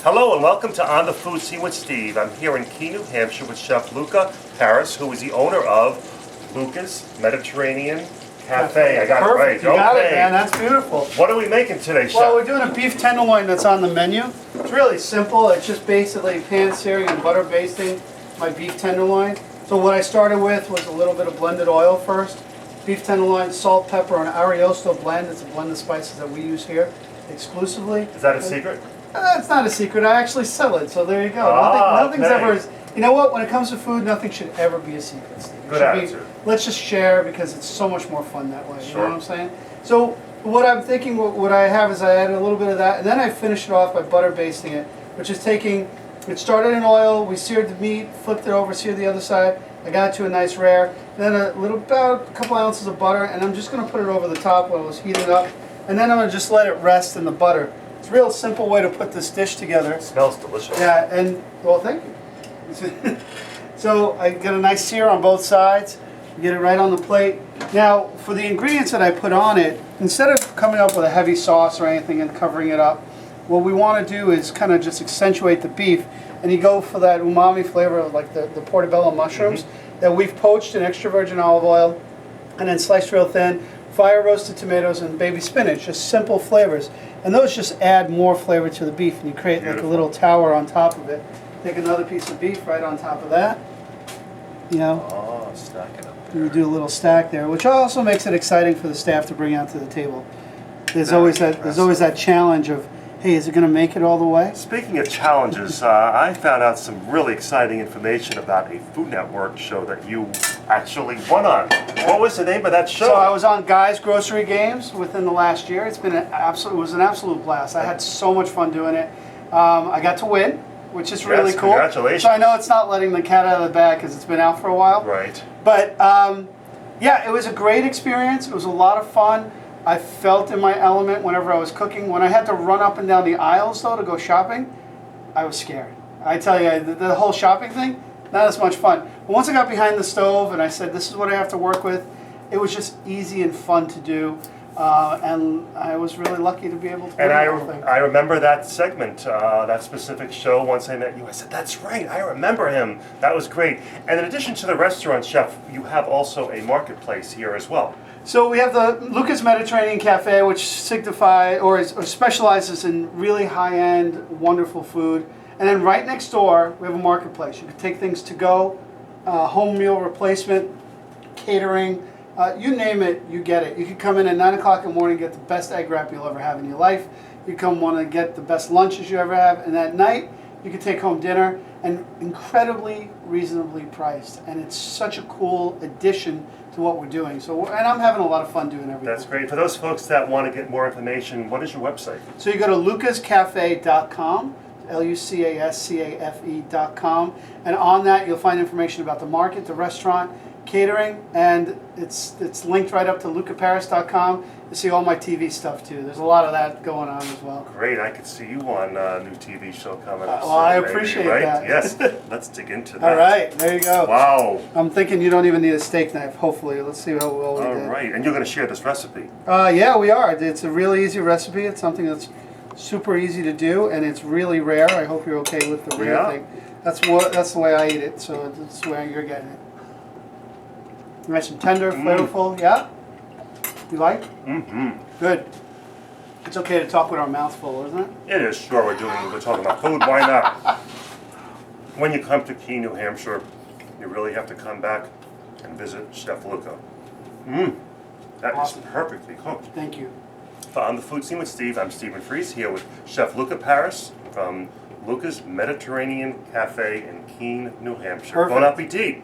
Hello and welcome to On the Food Scene with Steve. I'm here in Keene, New Hampshire with Chef Luca Paris, who is the owner of Luca's Mediterranean Cafe. I got Perfect. it right. You got okay. it, man. That's beautiful. What are we making today, Chef? Well, we're doing a beef tenderloin that's on the menu. It's really simple. It's just basically pan searing and butter basting my beef tenderloin. So what I started with was a little bit of blended oil first. Beef tenderloin, salt, pepper, and Ariosto blend. It's a blend of spices that we use here exclusively. Is that a secret? It's not a secret. I actually sell it, so there you go. Nothing's okay. ever. You know what? When it comes to food, nothing should ever be a secret. Steve. Good attitude. Let's just share because it's so much more fun that way. Sure. You know what I'm saying? So what I'm thinking, what I have is I added a little bit of that, and then I finish it off by butter basting it, which is taking. It started in oil. We seared the meat, flipped it over, seared the other side. I got it to a nice rare. Then about a couple ounces of butter, and I'm just going to put it over the top while it was heating up, and then I'm going to just let it rest in the butter. It's a real simple way to put this dish together. It smells delicious. Yeah, and well, thank you. So I get a nice sear on both sides. Get it right on the plate. Now, for the ingredients that I put on it, instead of coming up with a heavy sauce or anything and covering it up, what we want to do is kind of just accentuate the beef, and you go for that umami flavor of like the portobello mushrooms that we've poached in extra virgin olive oil, and then sliced real thin. Fire roasted tomatoes and baby spinach, just simple flavors. And those just add more flavor to the beef, and you create like a little tower on top of it. Take another piece of beef right on top of that. You know, Oh, stack it up there. you do a little stack there, which also makes it exciting for the staff to bring out to the table. There's always that challenge of, hey, is it going to make it all the way? Speaking of challenges, I found out some really exciting information about a Food Network show that you actually won on. What was the name of that show? So I was on Guy's Grocery Games within the last year. It was an absolute blast. I had so much fun doing it. I got to win, which is really cool. Congratulations. So I know it's not letting the cat out of the bag because it's been out for a while. Right. But yeah, it was a great experience. It was a lot of fun. I felt in my element whenever I was cooking. When I had to run up and down the aisles, though, to go shopping, I was scared. I tell you, the whole shopping thing, not as much fun. But once I got behind the stove and I said, this is what I have to work with, it was just easy and fun to do. And I was really lucky to be able to win the whole thing. I remember that segment, that specific show. Once I met you, I said, that's right, I remember him. That was great. And in addition to the restaurant, Chef, you have also a marketplace here as well. So we have the Luca's Mediterranean Cafe, which specializes in really high-end, wonderful food. And then right next door, we have a marketplace. You can take things to go, home meal replacement, catering, you name it, you get it. You could come in at 9 o'clock in the morning and get the best egg wrap you'll ever have in your life. You come want to get the best lunches you ever have. And at night, you can take home dinner, and incredibly reasonably priced. And it's such a cool addition to what we're doing. So, and I'm having a lot of fun doing everything. That's great. For those folks that want to get more information, what is your website? So you go to lucascafe.com, lucascafe.com, and on that you'll find information about the market, the restaurant, catering, and it's linked right up to lucaparis.com. You see all my TV stuff too. There's a lot of that going on as well. Great. I could see you on a new TV show coming up. Well, I soon, maybe, appreciate right? that. Yes. Let's dig into that. All right, there you go. Wow. I'm thinking you don't even need a steak knife, hopefully. Let's see how well we All did. right. And you're going to share this recipe. Yeah, we are. It's a really easy recipe. It's something that's super easy to do, and it's really rare. I hope you're okay with the rare thing. That's the way I eat it, so that's the way you're getting it. Nice and tender, flavorful. Yeah? You like? Mm-hmm. Good. It's okay to talk with our mouths full, isn't it? It is. Sure, we're talking about food. Why not? When you come to Keene, New Hampshire, you really have to come back and visit Chef Luca. That Awesome. is perfectly cooked. Thank you. On the Food Scene with Steve, I'm Stephen Fries here with Chef Luca Paris from Luca's Mediterranean Cafe in Keene, New Hampshire. Perfect. Bon appetit.